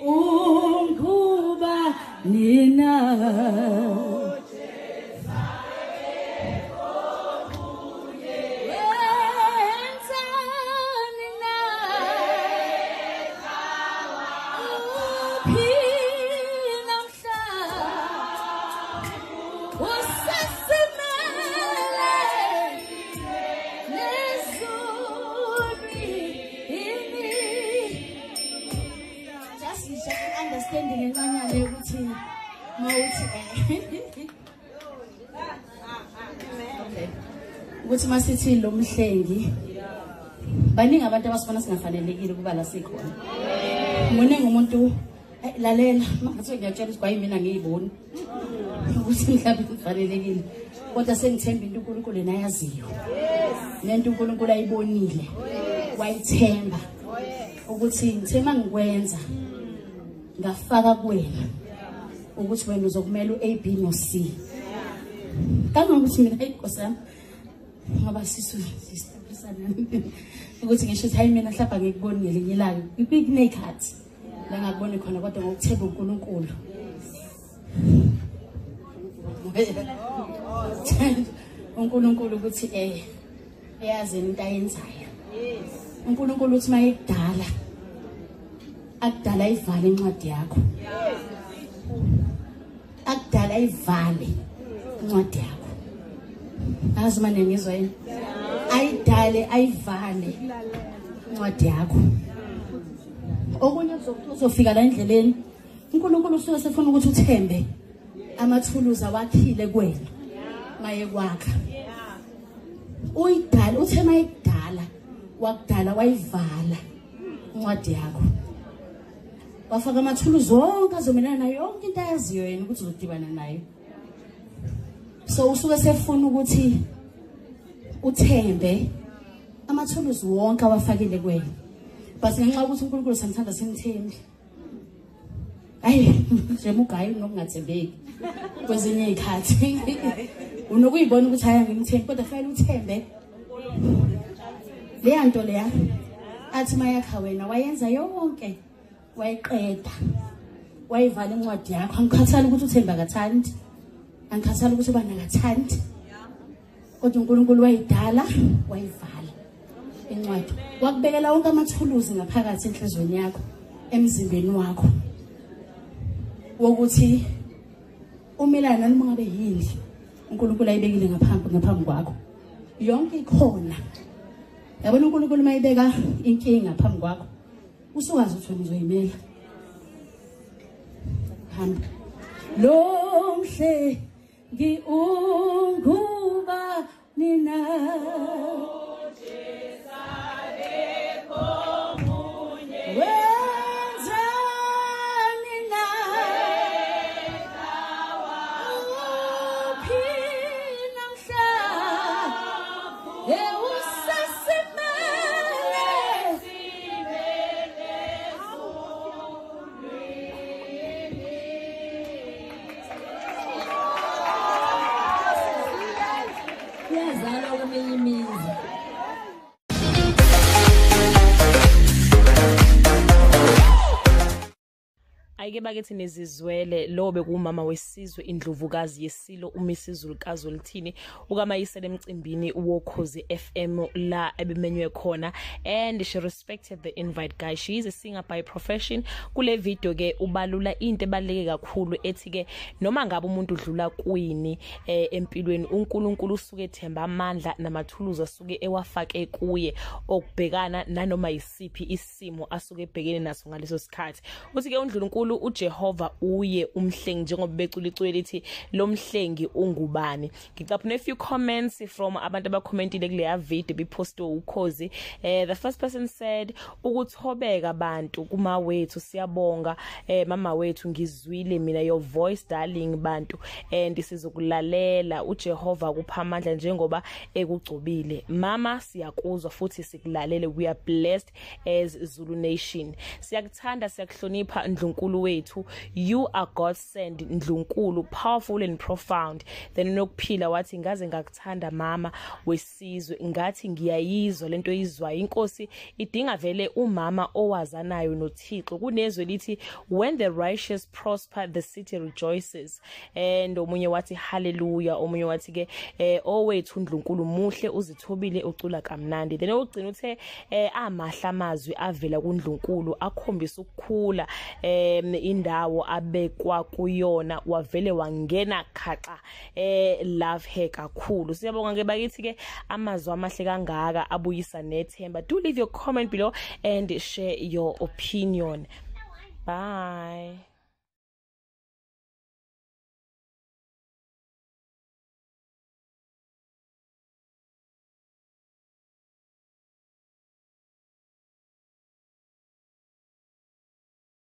Unguba nina understanding encanyane ukuthi mawuthi okay ukuthi masithi lo mhlengi baningi abantu abasibona singafanelekile kuba la sikhona muningi umuntu lalela ngathi ngiyatshela ukuthi kwayi mina ngiyiboni ukuthi mhlawumbe kufanelekile kodwa sengithemba into uNkulunkulu enayaziyo lento uNkulunkulu ayibonile wayithemba ukuthi ngithema ngikwenza ngafaka kuwena ukuthi wena uzokumela uA B no C kangokuthi mina ayikosami ngoba sisisana ukuthi ngisho ukuthi hayi mina mhlawumbe ngikuboni ngelinye ilanga ipicnic la ngakubona khona kodwa ngokuthemba uNkulunkulu uNkulunkulu ukuthi eyazi into ayenzayo uNkulunkulu uthi mayekudala akudala ivale incwadi yakho akudala ivale incwadi yakho azi manje ngizwa yini ayidale ayivale incwadi yakho okunye uzofika la endleleni uNkulunkulu usuke sefuna ukuthi uthembe amathuluzi awakhile kuwena maye kwakha uyidala uthema ayidala wakudala wayivala incwadi yakho wafaka amathuluzi wonke azomelana nayo yonke into ayaziyo yena ukuthi uzodibana nayo so usuke sefuna ukuthi uthembe amathuluzi wonke awafakile kuwena base ngenxa ukuthi uNkulunkulu samthanda simthembi ayi nje mugayi nokungathembeki kwezinye izikhathi unokuyibona ukuthi haya ngimthembi kodwa fanele uthembe leya nto leya athi mayakha wena wayenza yonke wayiqeda wayivala incwadi yakho angikhathali ukuthi uthemba kathandi angikhathali ukuthi ubana kathandi kodwa uNkulunkulu wayidala wayivala incwadi wakubekela wonke amathuluzi ngaphakathi enhlizweni yakho emzimbeni wakho wokuthi umelana noma ngabe yini uNkulunkulu ayibekile ngaphambi kwakho yonke ikhona yabona uNkulunkulu mayibeka inkinga ngaphambi kwakho usukazi ukuthi wena uzoyimela hamba lo mhlengi unguba nina Ayike bakethi nezizwele lo bekumama wesizwe indlovukazi yesilo uMisuzulu'S Queen KaMayisela emcimbini woKhozi FM la ebemenywe khona and she respected the invite guys. She is a singer by profession. Kule video ke ubalula into ebaleke kakhulu ethi ke noma ngabe umuntu udlula kwini empilweni uNkulunkulu usuke ethemba amandla namathuluzi asuke ewafake kuye okubhekana nanoma yisiphi isimo asuke ebhekene naso ngaleso sikhathi. Uthi ke uNkulunkulu uJehova uye umhlengi njengoba becula icwele lithi lo mhlengi ungubani. Ngicaphuna a few comments from abantu abacommentile kule video biposto uKhozi. The first person said ukuthobeka abantu kuma wethu siyabonga mama wethu ngizwile mina your voice darling bantu and sizokulalela uJehova kupha amandla njengoba ekugcobile mama siyakuzwa futhi sikulalele we are blessed as Zulu nation siyakuthanda siyakuhlonipha uNkulunkulu uNkulunkulu wethu, you are God sent Ndlunkulu, powerful and profound. Then unokuphila wathi ngaze ngakuthanda mama wesizwe, ngathi ngiyayizwa lento izwa inkosi idinga vele umama owazanayo noThixo. Kunezwe lithi when the righteous prosper the city rejoices. And omunye wathi hallelujah, omunye wathi ke owethu uNdlunkulu muhle uzithobile ucula kamnandi. Then ugcina uthe amahla amazwi avela kuNdlunkulu akhombisa ukukhula indawo abekwa kuyona, wavele wangena khaxa love her kakhulu. Siyabonga ke bakithi ke amazwi amahle kangaka abuyisa nethemba. Do leave your comment below and share your opinion. Bye.